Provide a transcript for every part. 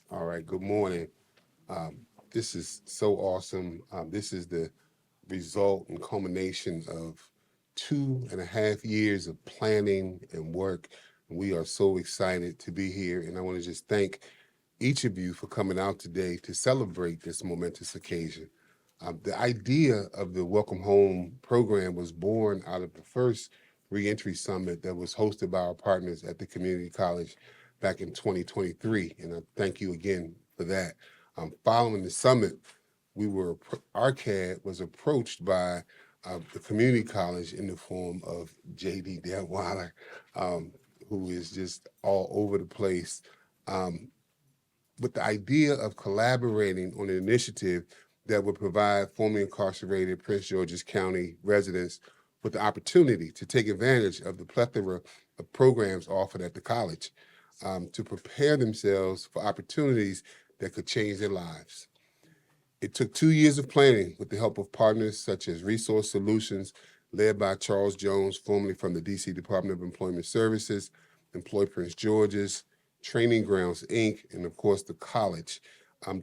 All right, good morning. This is so awesome. This is the result and culmination of 2.5 years of planning and work. We are so excited to be here, and I want to just thank each of you for coming out today to celebrate this momentous occasion. The idea of the Welcome Home program was born out of the first reentry summit that was hosted by our partners at the community college back in 2023. And I thank you again for that. Following the summit, RCAD was approached by the community college in the form of JD Detweiler, who is just all over the place. Um, with the idea of collaborating on an initiative that would provide formerly incarcerated Prince George's County residents with the opportunity to take advantage of the plethora of programs offered at the college to prepare themselves for opportunities that could change their lives. It took 2 years of planning with the help of partners such as Resource Solutions, led by Charles Jones, formerly from the D.C. Department of Employment Services, Employ Prince George's, Training Grounds, Inc., and of course the college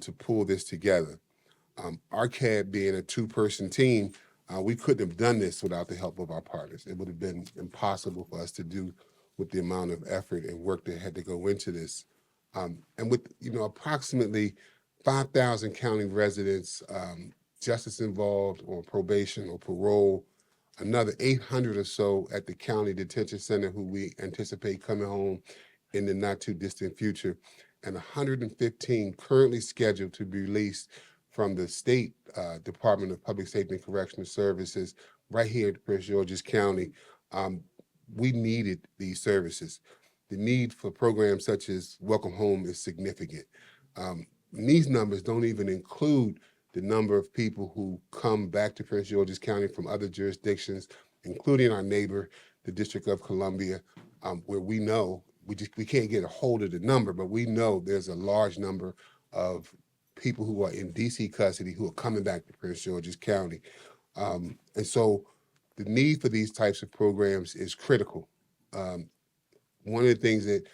to pull this together. RCAD being a two-person team, we couldn't have done this without the help of our partners. It would have been impossible for us to do with the amount of effort and work that had to go into this. And with approximately 5,000 county residents, justice involved on probation or parole, another 800 or so at the county detention center who we anticipate coming home in the not too distant future, and 115 currently scheduled to be released from the state Department of Public Safety and Correctional Services right here in Prince George's County. Um, we needed these services. The need for programs such as Welcome Home is significant. These numbers don't even include the number of people who come back to Prince George's County from other jurisdictions, including our neighbor, the District of Columbia, where we know we can't get a hold of the number, but we know there's a large number of people who are in DC custody who are coming back to Prince George's County. And so the need for these types of programs is critical. Um, One of the things that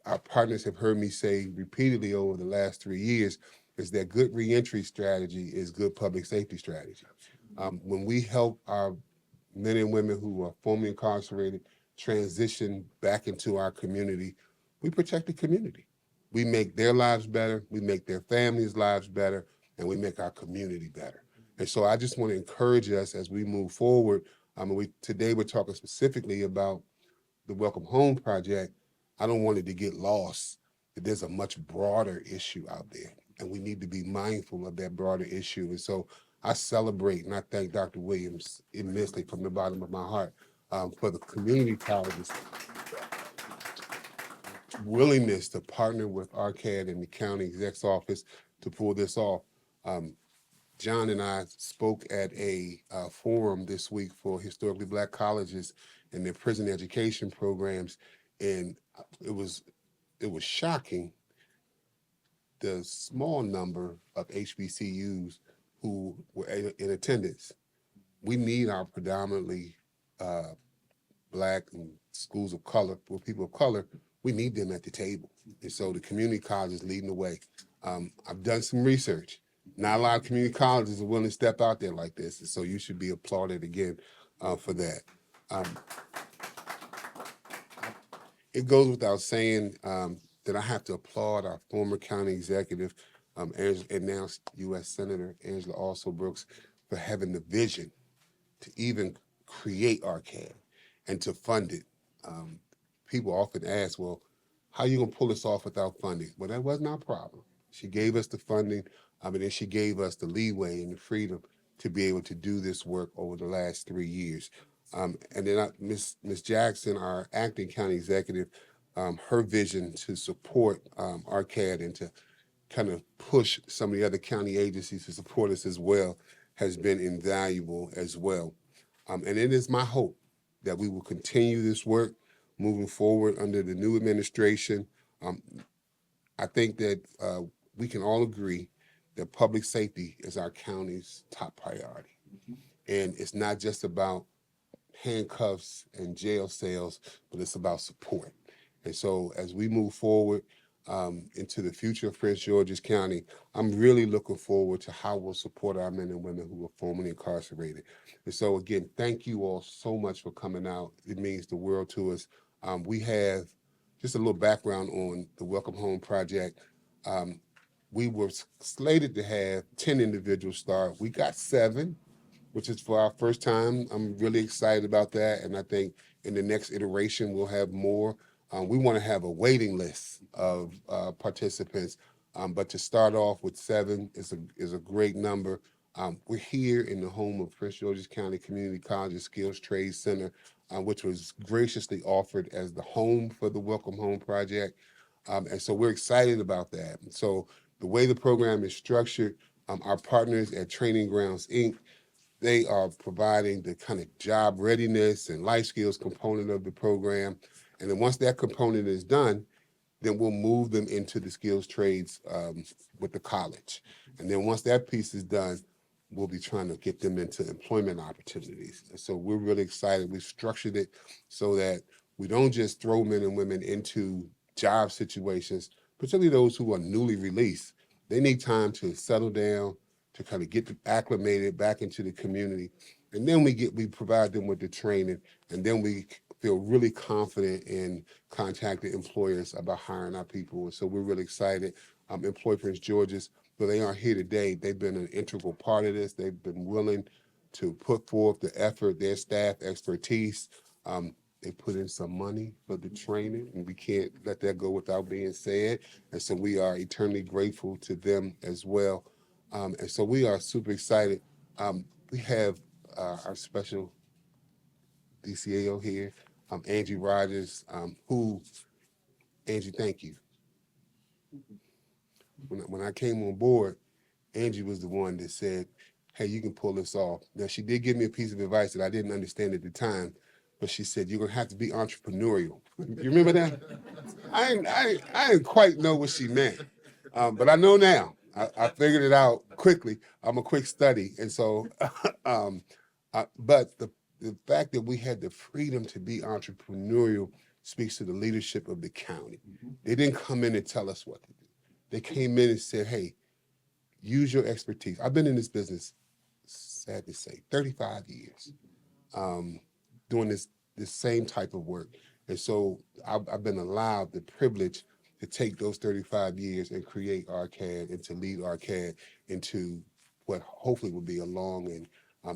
our partners have heard me say repeatedly over the last 3 years is that good reentry strategy is good public safety strategy. When we help our men and women who are formerly incarcerated transition back into our community, we protect the community. We make their lives better, we make their families' lives better, and we make our community better. And so I just want to encourage us as we move forward. Today we're talking specifically about the Welcome Home Project. I don't want it to get lost that there's a much broader issue out there, and we need to be mindful of that broader issue. And so I celebrate and I thank Dr. Williams immensely from the bottom of my heart for the community colleges willingness to partner with RCAD and the county exec's office to pull this off. Um, John and I spoke at a forum this week for historically Black colleges and their prison education programs, and it was shocking the small number of HBCUs who were in attendance. We need our predominantly uh, Black and schools of color, for people of color, we need them at the table. And so the community college is leading the way. I've done some research. Not a lot of community colleges are willing to step out there like this. And so you should be applauded again for that. Um, it goes without saying that I have to applaud our former county executive and now U.S. Senator Angela Also Brooks for having the vision to even create RCAD and to fund it. Um, People often ask, well, how are you going to pull this off without funding? Well, that wasn't our problem. She gave us the funding, and then she gave us the leeway and the freedom to be able to do this work over the last 3 years. And then Ms. Jackson, our acting county executive, her vision to support RCAD and to kind of push some of the other county agencies to support us as well has been invaluable as well. And it is my hope that we will continue this work moving forward under the new administration. Um, I think that we can all agree that public safety is our county's top priority. And it's not just about handcuffs and jail cells, but it's about support. And so as we move forward, into the future of Prince George's County, I'm really looking forward to how we'll support our men and women who are formerly incarcerated. And so, again, thank you all so much for coming out. It means the world to us. We have just a little background on the Welcome Home Project. We were slated to have 10 individuals start. We got 7, which is for our first time. I'm really excited about that. And I think in the next iteration, we'll have more. We want to have a waiting list of participants. But to start off with 7 is a great number. We're here in the home of Prince George's County Community College and Skills Trade Center, which was graciously offered as the home for the Welcome Home Project. And so we're excited about that. And so the way the program is structured, our partners at Training Grounds, Inc., they are providing the kind of job readiness and life skills component of the program. And then once that component is done, then we'll move them into the skills trades with the college. And then once that piece is done, we'll be trying to get them into employment opportunities. And so we're really excited. We've structured it so that we don't just throw men and women into job situations, particularly those who are newly released. They need time to settle down, to kind of get acclimated back into the community. And then we provide them with the training, and then we feel really confident in contacting employers about hiring our people. And so we're really excited. Employ Prince George's, but they aren't here today. They've been an integral part of this. They've been willing to put forth the effort, their staff expertise. They put in some money for the training, and we can't let that go without being said. And so we are eternally grateful to them as well. And so we are super excited. We have our special DCAO here, Angie Rogers, Angie, thank you. When I came on board, Angie was the one that said, hey, you can pull this off. Now, she did give me a piece of advice that I didn't understand at the time, but she said, you're going to have to be entrepreneurial. You remember that? I didn't quite know what she meant, but I know now. I figured it out quickly. I'm a quick study. And so, but the fact that we had the freedom to be entrepreneurial speaks to the leadership of the county. They didn't come in and tell us what to do. They came in and said, hey, use your expertise. I've been in this business, sad to say, 35 years, doing this same type of work. And so I've been allowed the privilege to take those 35 years and create RCAD and to lead RCAD into what hopefully will be a long and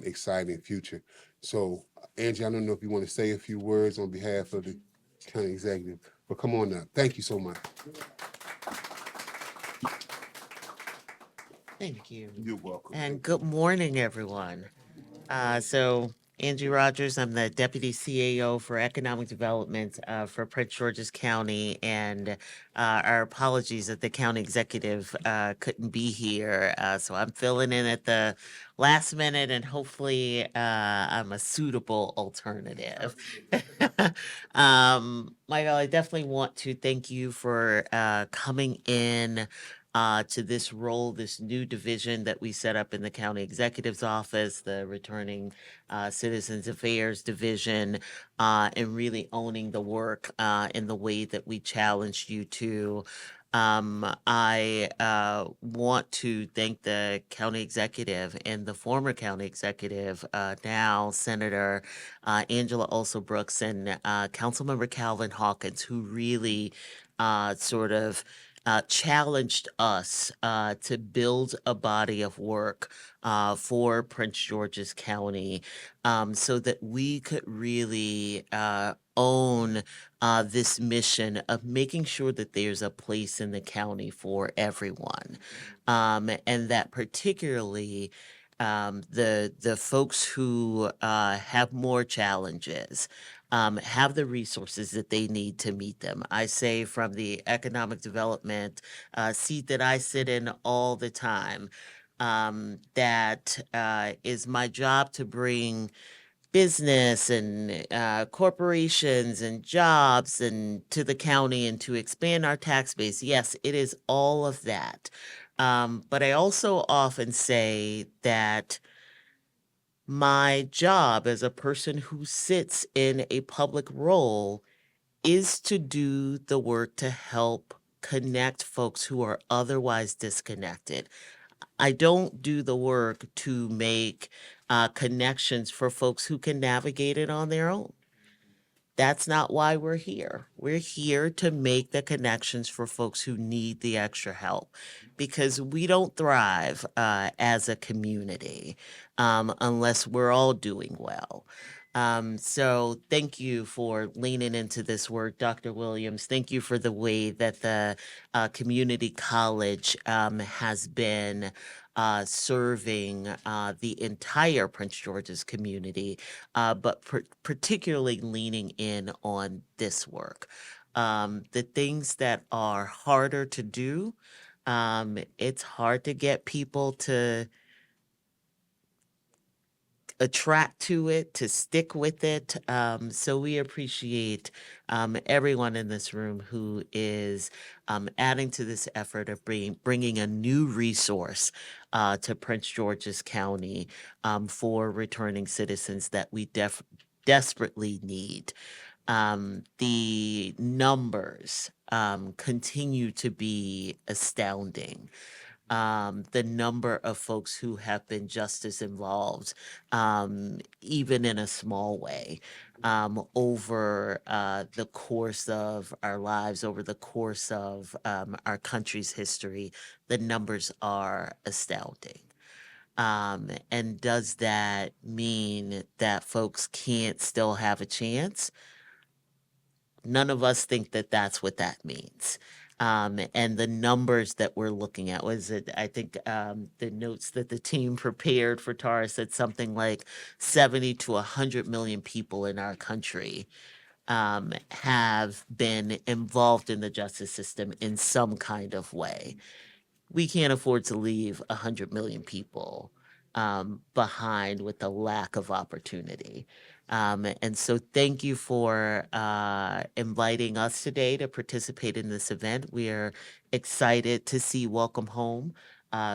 exciting future. So, Angie, I don't know if you want to say a few words on behalf of the county executive, but come on up. Thank you so much. Thank you. You're welcome. And good morning, everyone. So Angie Rogers, I'm the Deputy CAO for Economic Development for Prince George's County, and our apologies that the county executive couldn't be here. So I'm filling in at the last minute, and hopefully I'm a suitable alternative. Michael, I definitely want to thank you for coming in to this role, this new division that we set up in the county executive's office, the returning citizens affairs division, and really owning the work in the way that we challenged you to. I want to thank the county executive and the former county executive, now Senator Angela Also Brooks, and Councilmember Calvin Hawkins, who really sort of challenged us to build a body of work for Prince George's County, so that we could really own this mission of making sure that there's a place in the county for everyone. And that particularly the folks who have more challenges have the resources that they need to meet them. I say from the economic development seat that I sit in all the time, that is my job to bring business and corporations and jobs and to the county and to expand our tax base. Yes, it is all of that. But I also often say that my job as a person who sits in a public role is to do the work to help connect folks who are otherwise disconnected. I don't do the work to make connections for folks who can navigate it on their own. That's not why we're here. We're here to make the connections for folks who need the extra help because we don't thrive as a community unless we're all doing well. So thank you for leaning into this work, Dr. Williams. Thank you for the way that the community college has been serving the entire Prince George's community, but particularly leaning in on this work. The things that are harder to do, it's hard to get people to attract to it, to stick with it. So we appreciate everyone in this room who is adding to this effort of bringing a new resource to Prince George's County for returning citizens that we desperately need. The numbers continue to be astounding. The number of folks who have been justice involved, even in a small way, over the course of our lives, over the course of our country's history, the numbers are astounding. And does that mean that folks can't still have a chance? None of us think that that's what that means. And the numbers that we're looking at was it, I think the notes that the team prepared for Tara said something like 70 to 100 million people in our country have been involved in the justice system in some kind of way. We can't afford to leave 100 million people behind with the lack of opportunity. And so thank you for inviting us today to participate in this event. We are excited to see Welcome Home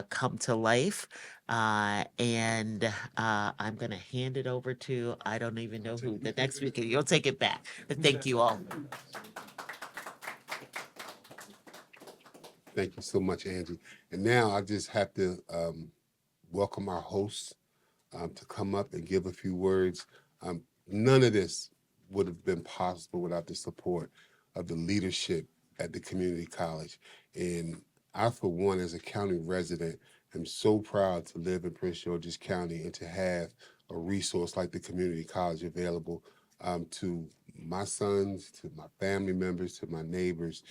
come to life. And I'm going to hand it over to, I don't even know who, the next speaker. You'll take it back. But thank you all. Thank you so much, Angie. And now I just have to welcome our hosts to come up and give a few words. None of this would have been possible without the support of the leadership at the community college. And I, for one, as a county resident, am so proud to live in Prince George's County and to have a resource like the community college available to my sons, to my family members, to my neighbors,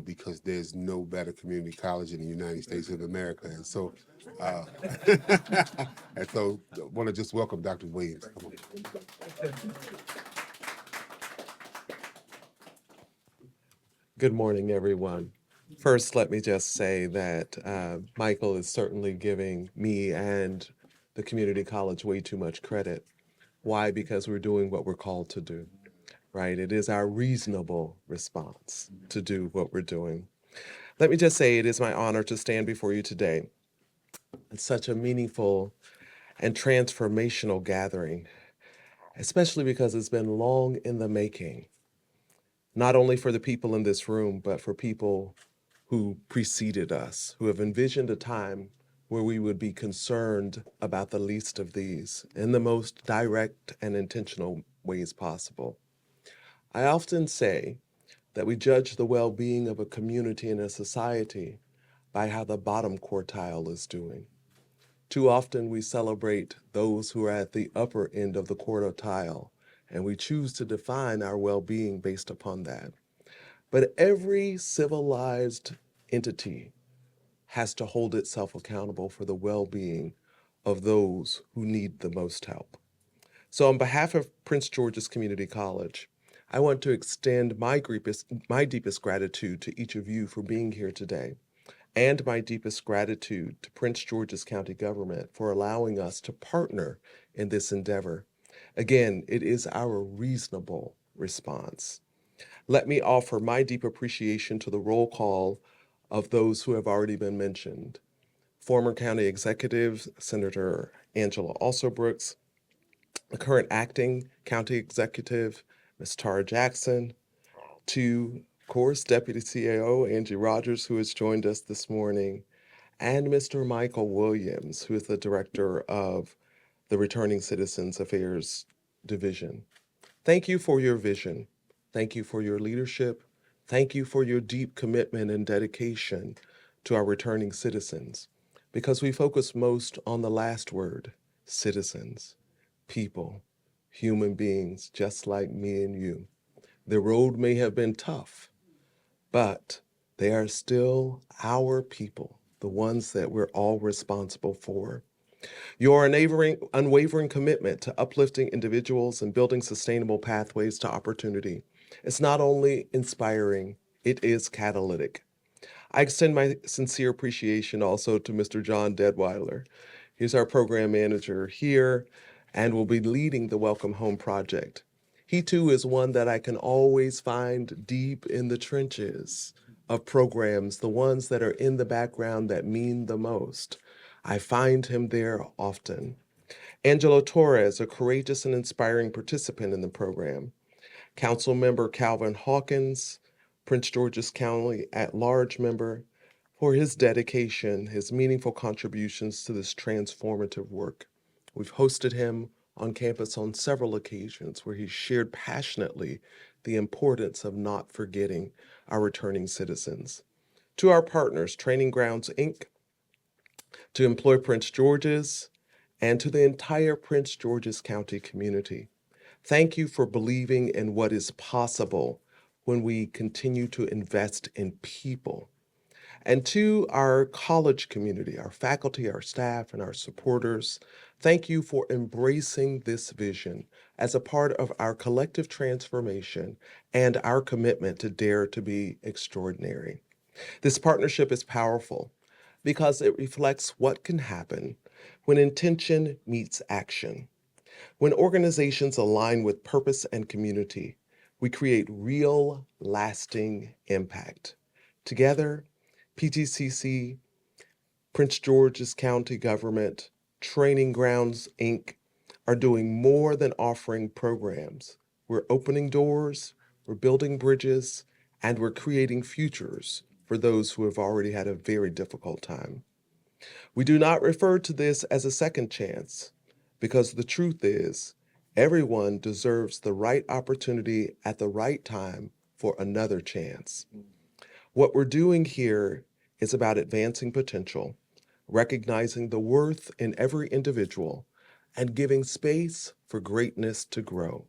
because there's no better community college in the United States of America. And so, and so I want to just welcome Dr. Williams. Come on. Good morning, everyone. First, let me just say that Michael is certainly giving me and the community college way too much credit. Why? Because we're doing what we're called to do, right? It is our reasonable response to do what we're doing. Let me just say it is my honor to stand before you today. It's such a meaningful and transformational gathering, especially because it's been long in the making, not only for the people in this room, but for people who preceded us, who have envisioned a time where we would be concerned about the least of these in the most direct and intentional ways possible. I often say that we judge the well-being of a community and a society by how the bottom quartile is doing. Too often we celebrate those who are at the upper end of the quartile, and we choose to define our well-being based upon that. But every civilized entity has to hold itself accountable for the well-being of those who need the most help. So on behalf of Prince George's Community College, I want to extend my deepest gratitude to each of you for being here today, and my deepest gratitude to Prince George's County government for allowing us to partner in this endeavor. Again, it is our reasonable response. Let me offer my deep appreciation to the roll call of those who have already been mentioned. Former county executive, Senator Angela Alsobrooks, the current acting county executive, Ms. Tara Jackson, to of course, Deputy CAO Angie Rogers, who has joined us this morning, and Mr. Michael Williams, who is the Director of the Returning Citizens Affairs Division. Thank you for your vision. Thank you for your leadership. Thank you for your deep commitment and dedication to our returning citizens, because we focus most on the last word, citizens, people, human beings just like me and you. The road may have been tough, but they are still our people, the ones that we're all responsible for. Your unwavering commitment to uplifting individuals and building sustainable pathways to opportunity is not only inspiring, it is catalytic. I extend my sincere appreciation also to Mr. John Deadweiler. He's our program manager here and will be leading the Welcome Home Project. He too is one that I can always find deep in the trenches of programs, the ones that are in the background that mean the most. I find him there often. Angelo Torres, a courageous and inspiring participant in the program. Councilmember Calvin Hawkins, Prince George's County at-large member, for his dedication, his meaningful contributions to this transformative work. We've hosted him on campus on several occasions where he shared passionately the importance of not forgetting our returning citizens. To our partners, Training Grounds, Inc., to Employ Prince George's, and to the entire Prince George's County community. Thank you for believing in what is possible when we continue to invest in people. And to our college community, our faculty, our staff, and our supporters, thank you for embracing this vision as a part of our collective transformation and our commitment to dare to be extraordinary. This partnership is powerful because it reflects what can happen when intention meets action. When organizations align with purpose and community, we create real, lasting impact. Together, PGCC, Prince George's County Government, Training Grounds, Inc. are doing more than offering programs. We're opening doors, we're building bridges, and we're creating futures for those who have already had a very difficult time. We do not refer to this as a second chance because the truth is, everyone deserves the right opportunity at the right time for another chance. What we're doing here is about advancing potential, recognizing the worth in every individual, and giving space for greatness to grow.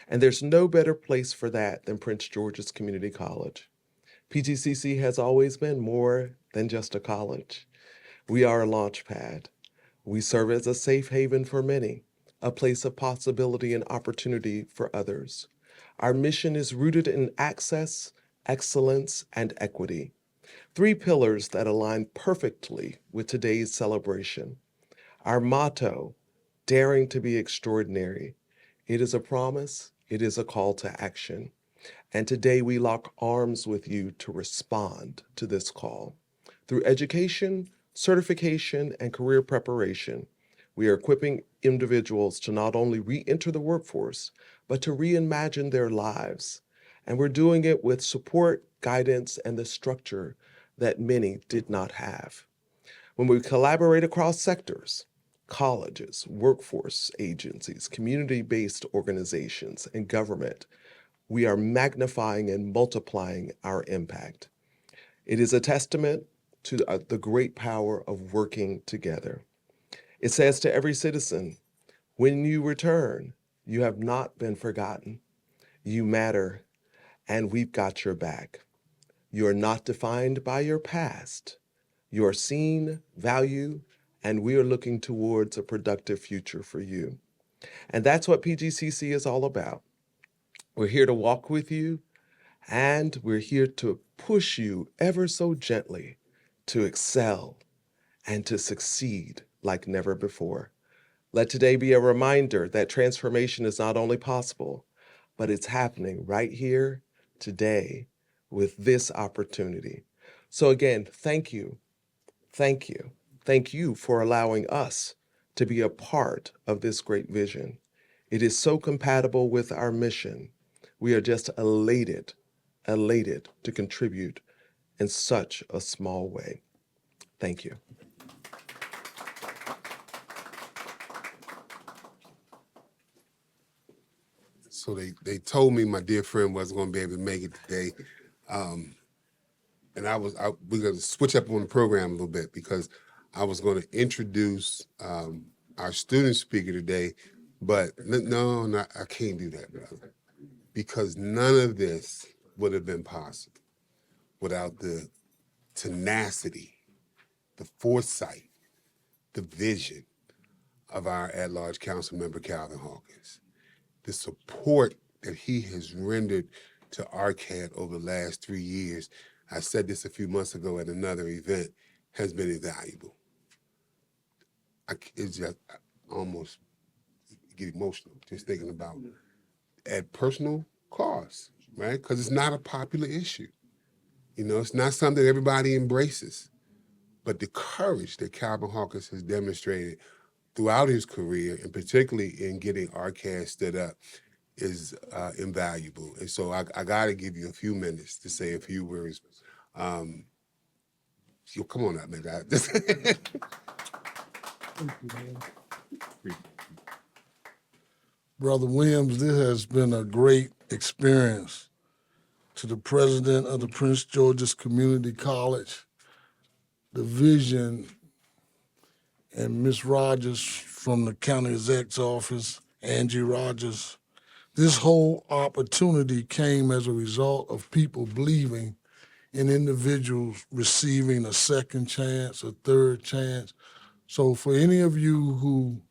And there's no better place for that than Prince George's Community College. PGCC has always been more than just a college. We are a launch pad. We serve as a safe haven for many, a place of possibility and opportunity for others. Our mission is rooted in access, excellence, and equity, three pillars that align perfectly with today's celebration. Our motto, daring to be extraordinary. It is a promise, it is a call to action. And today we lock arms with you to respond to this call. Through education, certification, and career preparation, we are equipping individuals to not only re-enter the workforce, but to reimagine their lives. And we're doing it with support, guidance, and the structure that many did not have. When we collaborate across sectors, colleges, workforce agencies, community-based organizations, and government, we are magnifying and multiplying our impact. It is a testament to the great power of working together. It says to every citizen, when you return, you have not been forgotten. You matter, and we've got your back. You are not defined by your past. You are seen, valued, and we are looking towards a productive future for you. And that's what PGCC is all about. We're here to walk with you, and we're here to push you ever so gently to excel and to succeed like never before. Let today be a reminder that transformation is not only possible, but it's happening right here, today, with this opportunity. So again, thank you. Thank you. Thank you for allowing us to be a part of this great vision. It is so compatible with our mission. We are just elated elated to contribute in such a small way. Thank you. So they told me my dear friend wasn't going to be able to make it today. And we're going to switch up on the program a little bit because I was going to introduce our student speaker today, but no, I can't do that, brother, because none of this would have been possible without the tenacity, the foresight, the vision of our at-large council member, Calvin Hawkins. The support that he has rendered to RCAD over the last 3 years, I said this a few months ago at another event, has been invaluable. It's just I almost get emotional just thinking about at personal cost, right? Because it's not a popular issue. You know, it's not something that everybody embraces. But the courage that Calvin Hawkins has demonstrated throughout his career, and particularly in getting RCAD stood up, is invaluable. And so I got to give you a few minutes to say a few words. Come on up, man. Brother Williams, this has been a great experience. To the president of the Prince George's Community College, the vision, and Ms. Rogers from the county exec's office, Angie Rogers. This whole opportunity came as a result of people believing in individuals receiving a second chance, a third chance. So for any of you who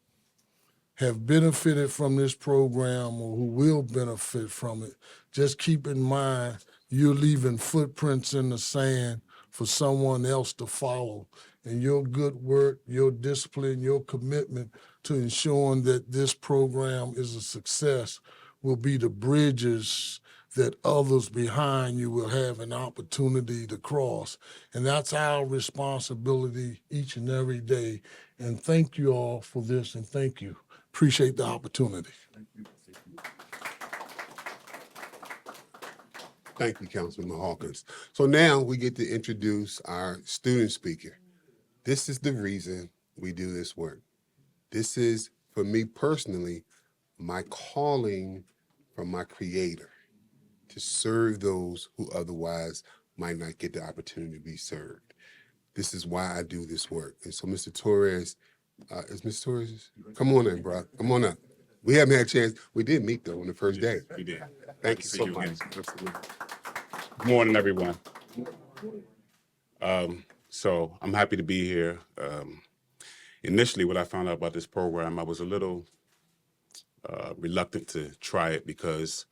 have benefited from this program or who will benefit from it, just keep in mind you're leaving footprints in the sand for someone else to follow. And your good work, your discipline, your commitment to ensuring that this program is a success will be the bridges that others behind you will have an opportunity to cross. And that's our responsibility each and every day. And thank you all for this, and thank you. Appreciate the opportunity. Thank you, Councilman Hawkins. So now we get to introduce our student speaker. This is the reason we do this work. This is, for me personally, my calling from my creator to serve those who otherwise might not get the opportunity to be served. This is why I do this work. And so Mr. Torres, is Mr. Torres? Come on in, bro. Come on up. We haven't had a chance. We did meet, though, on the first day. We did. Thank you so much. Good morning, everyone. So I'm happy to be here. Initially, when I found out about this program, I was a little reluctant to try it because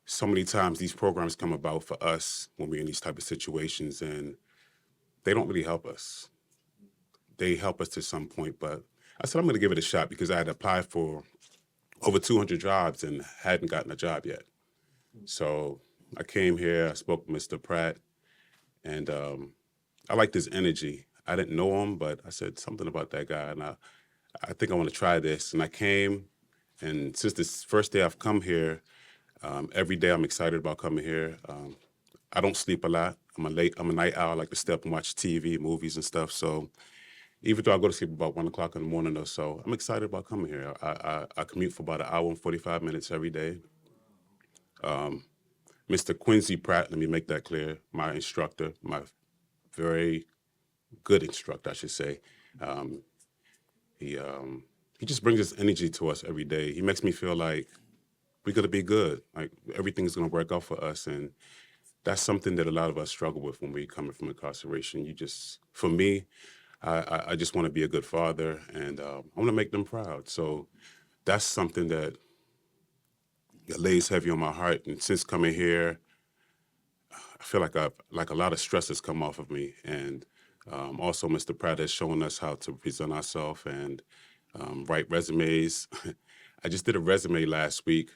so many times these programs come about for us when we're in these type of situations, and they don't really help us. They help us to some point, but I said I'm going to give it a shot because I had applied for over 200 jobs and hadn't gotten a job yet. So I came here, I spoke to Mr. Pratt, and I liked his energy. I didn't know him, but I said something about that guy, and I think I want to try this. And I came, and since this first day I've come here, every day I'm excited about coming here. I don't sleep a lot. I'm a night owl. I like to stay up and watch TV, movies and stuff. So even though I go to sleep about 1 o'clock in the morning or so, I'm excited about coming here. I commute for about 1 hour and 45 minutes every day. Mr. Quincy Pratt, let me make that clear, my instructor, my very good instructor, I should say. He just brings this energy to us every day. He makes me feel like we're going to be good, like everything's going to work out for us. And that's something that a lot of us struggle with when we're coming from incarceration. For me, I just want to be a good father, and I want to make them proud. So that's something that lays heavy on my heart. And since coming here, I feel like a lot of stress has come off of me. And also, Mr. Pratt has shown us how to present ourselves and write resumes. I just did a resume last week.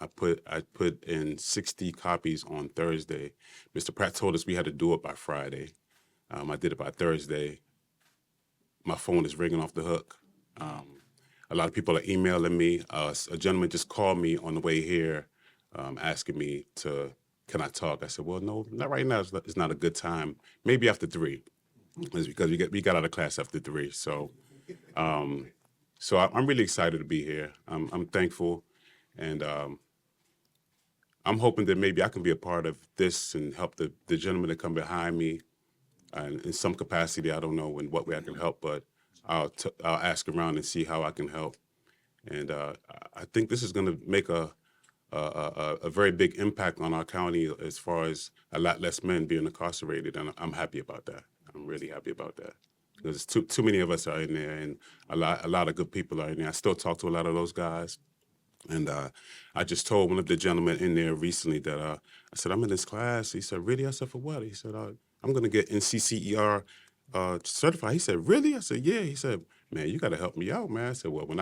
I put in 60 copies on Thursday. Mr. Pratt told us we had to do it by Friday. I did it by Thursday. My phone is ringing off the hook. A lot of people are emailing me. A gentleman just called me on the way here asking me to can I talk? I said, well, no, not right now. It's not a good time. Maybe after 3. It's because we got out of class after 3. So I'm really excited to be here. I'm thankful, and I'm hoping that maybe I can be a part of this and help the gentleman that come behind me, and in some capacity. I don't know in what way I can help, but I'll ask around and see how I can help. And I think this is going to make a very big impact on our county as far as a lot less men being incarcerated, and I'm happy about that. I'm really happy about that. Because too many of us are in there, and a lot of good people are in there. I still talk to a lot of those guys. And I just told one of the gentlemen in there recently that I said, I'm in this class. He said, really? I said, for what? He said, I'm going to get NCCER certified. He said, really? I said, yeah. He said, man, you got to help me out, man. I said, well, when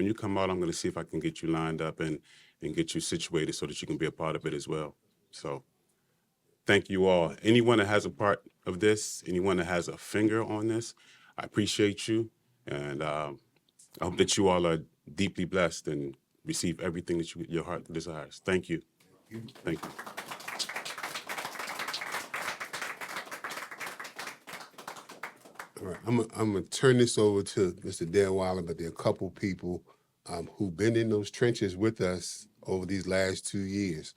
you come out, I'm going to see if I can get you lined up and get you situated so that you can be a part of it as well. So thank you all. Anyone that has a part of this, anyone that has a finger on this, I appreciate you. And I hope that you all are deeply blessed and receive everything that your heart desires. Thank you. Thank you. All right, I'm gonna turn this over to Mr. Deadweiler, but there are a couple people who've been in those trenches with us over these last 2 years.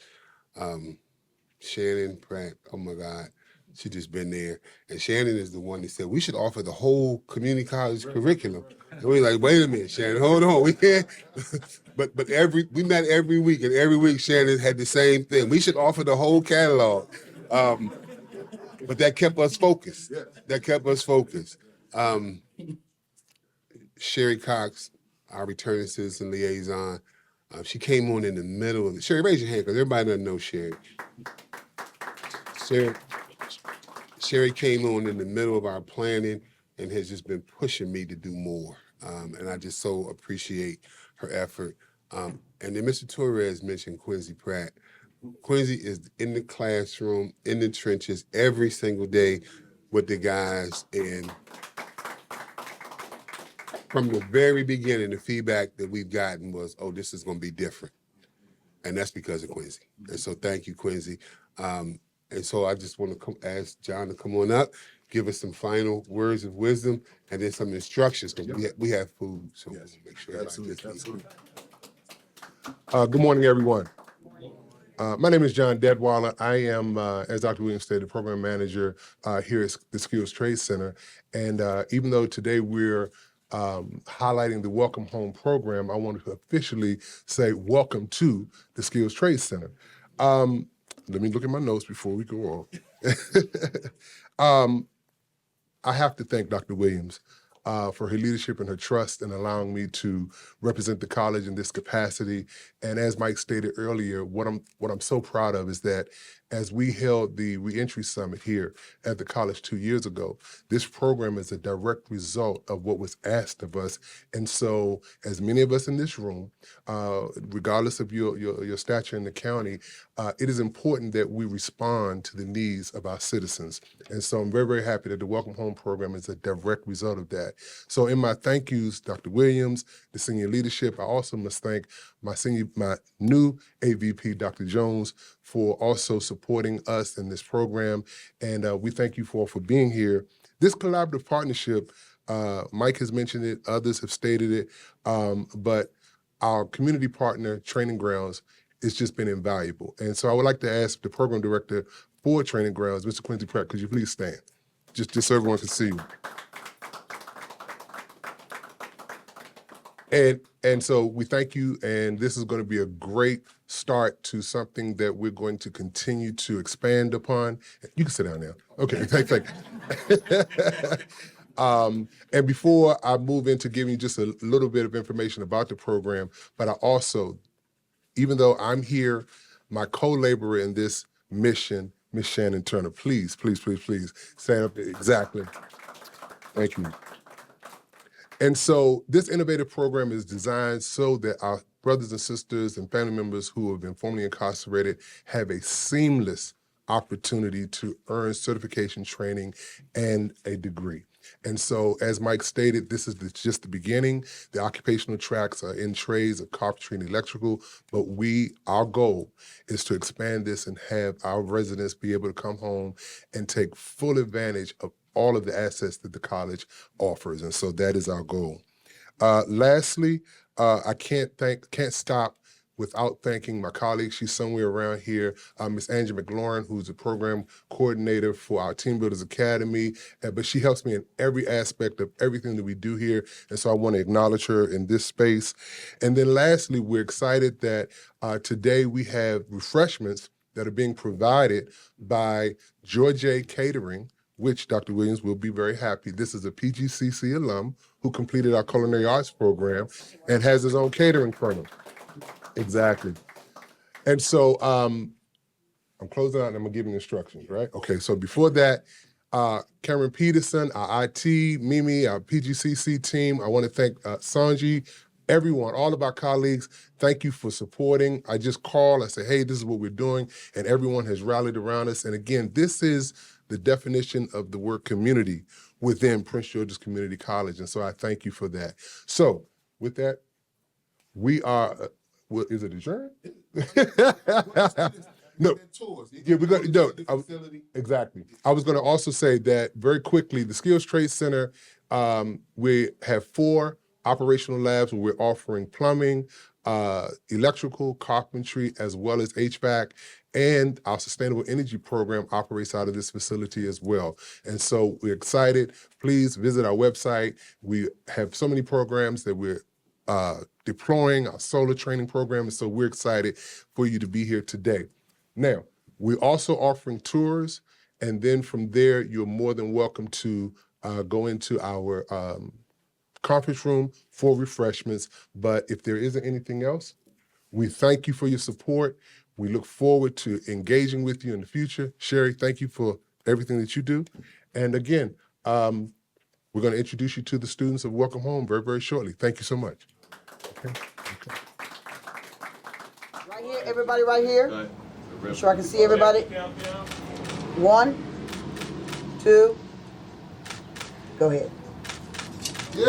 Shannon Pratt, oh my God, she just been there. And Shannon is the one that said we should offer the whole community college curriculum. And we're like, wait a minute, Shannon, hold on, we can't. but we met every week, and every week Shannon had the same thing. We should offer the whole catalog. But that kept us focused. That kept us focused. Sherry Cox, our returning citizen liaison, she came on in the middle of it. Sherry, raise your hand, because everybody doesn't know Sherry. Sherry came on in the middle of our planning and has just been pushing me to do more. And I just so appreciate her effort. And then Mr. Torres mentioned Quincy Pratt. Quincy is in the classroom, in the trenches every single day with the guys. And from the very beginning, the feedback that we've gotten was, oh, this is going to be different. And that's because of Quincy. And so thank you, Quincy. And so I just want to ask John to come on up, give us some final words of wisdom, and then some instructions, because we have food. So we'll make sure everybody gets food. Good morning, everyone. My name is John Deadweiler. I am, as Dr. Williams stated, program manager here at the Skills Trade Center. And even though today we're highlighting the Welcome Home program, I want to officially say welcome to the Skills Trade Center. Let me look at my notes before we go on. I have to thank Dr. Williams for her leadership and her trust in allowing me to represent the college in this capacity. And as Mike stated earlier, what I'm so proud of is that as we held the reentry summit here at the college 2 years ago, this program is a direct result of what was asked of us. And so, as many of us in this room, regardless of your stature in the county, it is important that we respond to the needs of our citizens. And so I'm very, very happy that the Welcome Home program is a direct result of that. So in my thank yous, Dr. Williams, the senior leadership, I also must thank my new AVP, Dr. Jones, for also supporting us in this program. And we thank you for being here. This collaborative partnership, Mike has mentioned it, others have stated it, but our community partner, Training Grounds, it's just been invaluable. And so I would like to ask the program director for Training Grounds, Mr. Quincy Pratt, could you please stand? Just so everyone can see you. And so we thank you, and this is going to be a great start to something that we're going to continue to expand upon. You can sit down now. Okay, thank you. And before I move into giving you just a little bit of information about the program, but I also, even though I'm here, my co-laborer in this mission, Ms. Shannon Turner, please stand up. Exactly. Thank you. And so this innovative program is designed so that our brothers and sisters and family members who have been formerly incarcerated have a seamless opportunity to earn certification training and a degree. And so, as Mike stated, this is just the beginning. The occupational tracks are in trades of carpentry and electrical, but our goal is to expand this and have our residents be able to come home and take full advantage of all of the assets that the college offers. And so that is our goal. Lastly, I can't stop without thanking my colleague. She's somewhere around here, Miss Angie McLaurin, who's the program coordinator for our Team Builders Academy. But she helps me in every aspect of everything that we do here. And so I want to acknowledge her in this space. And then lastly, we're excited that today we have refreshments that are being provided by Georgia Catering, which Dr. Williams will be very happy. This is a PGCC alum who completed our culinary arts program and has his own catering firm. Exactly. And so I'm closing out and I'm gonna give you instructions, right? Okay, so before that, Cameron Peterson, our IT, Mimi, our PGCC team, I wanna thank Sanji, everyone, all of our colleagues, thank you for supporting. I just call, I say, hey, this is what we're doing, and everyone has rallied around us. And again, this is the definition of the word community within Prince George's Community College, and so I thank you for that. So with that, we are, is it adjourned? No. Yeah, we're going to, exactly. I was going to also say that very quickly, the Skills Trade Center, we have 4 operational labs where we're offering plumbing, electrical, carpentry, as well as HVAC, and our sustainable energy program operates out of this facility as well. And so we're excited. Please visit our website. We have so many programs that we're deploying, our solar training program, and so we're excited for you to be here today. Now, we're also offering tours, and then from there, you're more than welcome to go into our conference room for refreshments. But if there isn't anything else, we thank you for your support. We look forward to engaging with you in the future. Sherry, thank you for everything that you do. And again, we're going to introduce you to the students of Welcome Home very, very shortly. Thank you so much. Okay. Right here, everybody right here. Make sure I can see everybody. 1, 2, go ahead. Yay!